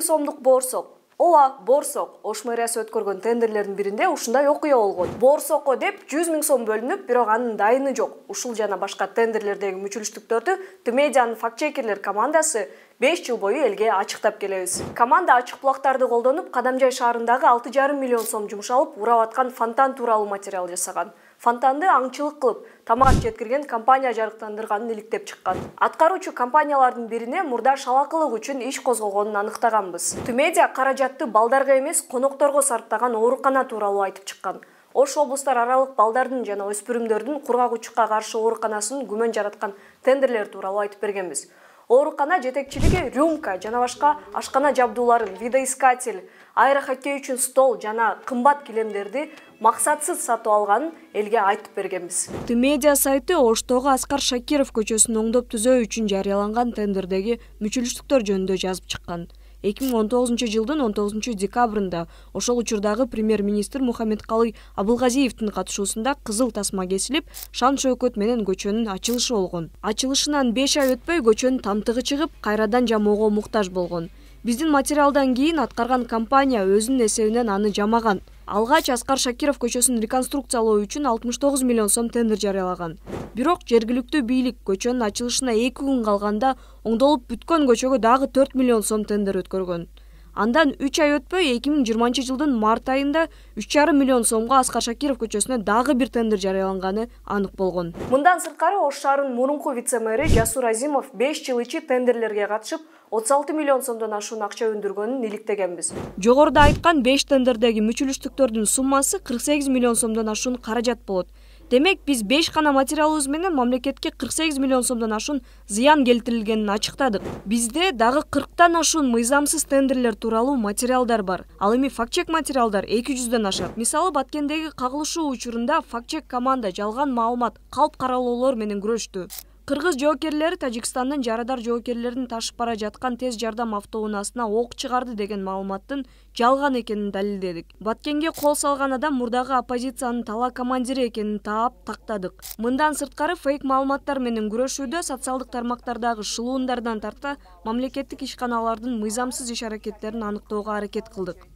сомдук Боорсок. Ооба, Боорсок Ош мэриясы өткөргөн тендерлердин биринде ушундай окуя болгон. Боорсокко деп 100 000 сом бөлүнүп, бирок анын дайыны жок. Ушул жана башка тендерлердеги мүчүлүштүктөрдү Тмедианын фактчекерлер командасы 5 жыл бою элге ачыктап келебиз. Команда ачык булактарды колдонуп, Кадамжай шаарындагы 6,5 миллион сом жумшалып, урап аткан фонтан тууралуу материал жасаган. Фонтанды аңчылык кылып, тамак жеткирген компания жарыктандырганын иликтеп чыккан. Аткаруучу компаниялардын бирине мурда шалакылык үчүн иш козгогонун аныктаганбыз. Тмедиа каражатты балдарга эмес, конокторго сарптаган оорукана тууралуу айтып чыккан. Ош облустар аралык балдардын жана өспүрүмдөрдүн кургагучукка каршы ооруканасын күмөн жараткан тендерлер тууралуу айтып бергенбиз. Оорукана жетекчилиги рюмка жана башка ашкана жабдууларын, видоискатель, аэрохоккей үчүн стол жана кымбат килемдерди максатсыз сатып алганын элге айтып бергенбиз. Тмедиа сайты Оштогу Аскар Шакиров көчөсүн оңдоп түзөө үчүн жарыяланган тендердеги мүчүлүштүктөр жөнүндө жазып чыккан. 2019 жылдын 19 декабрында ошол учурдагы премьер-министр Мухаммедкалый Абылгазиевдин катышуусунда кызыл тасма кесилип, шан шөкөт менен көчөнүн ачылышы болгон. Ачылышынан 5 ай өтпөй көчөнүн тамтыгы чыгып, кайрадан жамоого муктаж болгон. Биздин материалдан кийин аткарган компания өзүнүн эсебинен аны жамаган. Алгач Аскар Шакиров көчөсүн реконструкциялоо үчүн 69 миллион сом тендер жарыялаган. Бирок жергиликтүү бийлик көчөнүн ачылышына 2 күн калганда оңдолуп бүткөн көчөгө дагы 4 миллион сом тендер өткөргөн. Андан 3 ай өтпөй 2020 жылдын март айында 3,5 миллион сомго Аскар Шакиров көчөсүнө дагы бир тендер жарыяланганы анык болгон. Мындан сырткары Ош шаарынын мурунку вице-мэри Жасур Азимов 5 жыл ичи тендерлерге катышып 36 миллион сомдон ашуун акча өндүргөнүн иликтегенбиз. Жогоруда айткан 5 тендердеги мүчүлүштүктөрдүн суммасы 48 миллион сомдон ашуун каражат болот. Демек биз 5 гана материалыбыз менен мамлекетке 48 миллион сомдон ашуун зыян келтирилгенин ачыктадык. Бизде дагы 40тан ашуун мыйзамсыз тендерлер тууралуу материалдар бар. Ал эми фактчек материалдар 200дөн ашат. Мисалы, Баткендеги кагылышуу учурунда фактчек команда жалган маалымат, калп каралоолор менен күрөштү. Кыргыз жоокерлери Тажикстандын жарадар жоокерлерин ташып бара жаткан тез жардам автоунаасына ок чыгарды деген маалыматтын жалган экенин далилдедик. Баткенге кол салган адам мурдагы оппозициянын тала командири экенин таап тактадык. Мындан сырткары фейк маалыматтар менен күрөшүүдө социалдык тармактардагы шылуундардан тарта мамлекеттик ишканалардын мыйзамсыз иш-аракеттерин аныктоого аракет кылдык.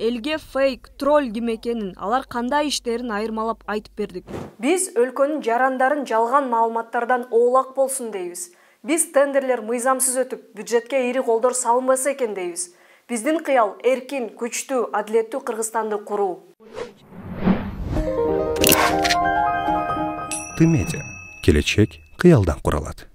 Элге фейк, тролль ким экенин, алар кандай иштерин айырмалап айтып бердик. Биз өлкөнүн жарандарын жалган маалыматтардан оолак болсун дейбиз. Биз тендерлер мыйзамсыз өтүп, бюджетке ири колдор салынбаса экен дейбиз. Биздин кыял эркин, күчтүү, адилеттүү Кыргызстанды куруу. Тмедиа. Келечек кыялдан куралат.